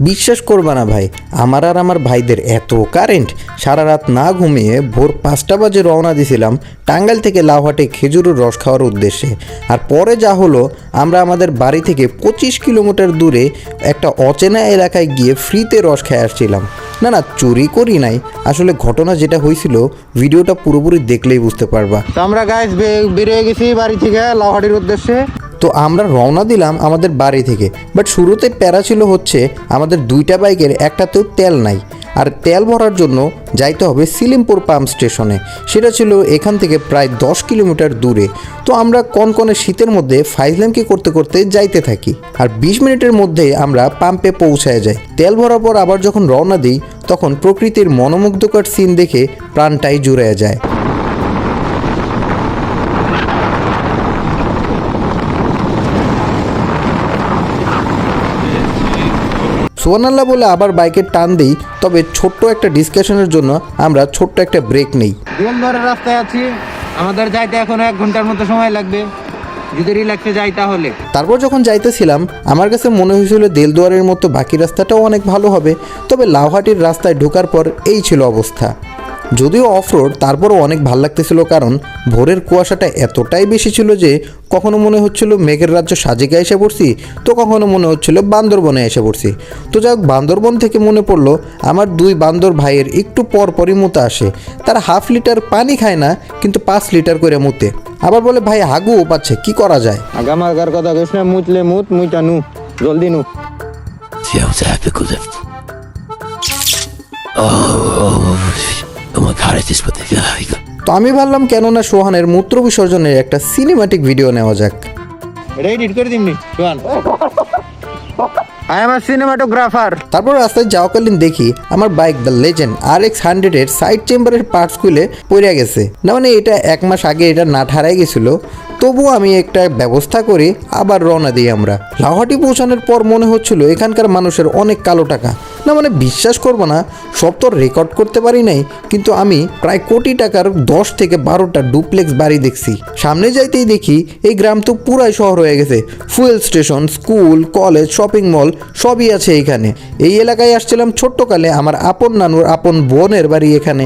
বিশ্বাস করবা না ভাই, আমার আর আমার ভাইদের এত কারেন্ট, সারা রাত না ঘুমিয়ে ভোর 5টা বাজে রওনা দিয়েছিলাম টাঙ্গাইল থেকে লাউহাটে খেজুরের রস খাওয়ার উদ্দেশ্যে। আর পরে যা হলো, আমরা আমাদের বাড়ি থেকে 25 কিলোমিটার দূরে একটা অচেনা এলাকায় গিয়ে ফ্রিতে রস খেয়ে আসছিলাম। না চুরি করি নাই, আসলে ঘটনা যেটা হয়েছিল ভিডিওটা পুরোপুরি দেখলেই বুঝতে পারবা। তো আমরা গাইস বেরিয়ে গেছি বাড়ি থেকে লাউহাটির উদ্দেশ্যে। তো আমরা রওনা দিলাম আমাদের বাড়ি থেকে, বাট শুরুতে প্যারা ছিল হচ্ছে আমাদের দুইটা বাইকের একটাতেও তেল নাই, আর তেল ভরার জন্য যাইতে হবে সিলিমপুর পাম্প স্টেশনে। সেটা ছিল এখান থেকে প্রায় 10 কিলোমিটার দূরে। তো আমরা কনকনে শীতের মধ্যে ফাইজলামকি করতে করতে যাইতে থাকি, আর 20 মিনিটের মধ্যে আমরা পাম্পে পৌঁছায় যাই। তেল ভরার পর আবার যখন রওনা দিই, তখন প্রকৃতির মনোমুগ্ধকর সিন দেখে প্রাণটাই জুড়ে যায়। সুবহানাল্লাহ বলে আবার বাইকের টান দিই, তবে ছোট্ট একটা ডিসকাশনের জন্য আমরা ছোট্ট একটা ব্রেক নেই। দিগম্বরের রাস্তায় আছি, আমাদের যাইতে এখন 1 ঘন্টার মতো সময় লাগবে যদি রিল্যাক্সে যাই তাহলে। তারপর যখন যাইতেছিলাম আমার কাছে মনে হয়েছিল দেলদুয়ারের মতো বাকি রাস্তাটাও অনেক ভালো হবে, তবে লাউহাটির রাস্তায় ঢোকার পর এই ছিল অবস্থা। যদিও অফরোড, তারপরও অনেক ভালো লাগতেছিল, কারণ ভোরের কুয়াশাটা এতটাই বেশি ছিল যে কখনো মনে হচ্ছিল মেঘের রাজ্য সাজেকে এসে পড়ছি, তো কখনো মনে হচ্ছিল বান্দরবনে এসে পড়ছি। তো যাই হোক, বান্দরবন থেকে মনে পড়লো আমার 2 বান্দর ভাইয়ের একটু পরপরই মুতে আসে। তারা 1/2 লিটার পানি খায় না, কিন্তু 5 লিটার করে মুতে। আবার বলে ভাই হাগুও পাচ্ছে, কি করা যায়? আগামার কথা কইস না, মুতলে মুইটা নু, জলদি নু। তো আমি ভাবলাম কেননা সোহানের মূত্র বিসর্জনের একটা সিনেম্যাটিক ভিডিও নেওয়া যাক। এটা এডিট করে দিমনি সোহান, আই এম আ সিনেমাটোগ্রাফার। তারপর রাস্তায় যাওয়াকালীন দেখি আমার বাইক দ্য লেজেন্ড RX 100 এর সাইড চেম্বারের পার্টস খুলে পড়ে গেছে। না মানে এটা 1 মাস আগে এটা নাট হারাই গেছিলো, তবুও আমি একটা ব্যবস্থা করে আবার রওনা দিই আমরা। লাউহাটি পৌঁছানোর পর মনে হচ্ছিল এখানকার মানুষের অনেক কালো টাকা। না মানে বিশ্বাস করবো না, সব তো রেকর্ড করতে পারি নাই, কিন্তু আমি প্রায় কোটি টাকার 10 থেকে 12টা ডুপ্লেক্স বাড়ি দেখছি। সামনে যাইতেই দেখি এই গ্রাম তো পুরাই শহর হয়ে গেছে। Fuel station, school, college, shopping mall সবই আছে এইখানে। এই এলাকায় আসছিলাম ছোট্টকালে, আমার আপন নানুর আপন বোনের বাড়ি এখানে।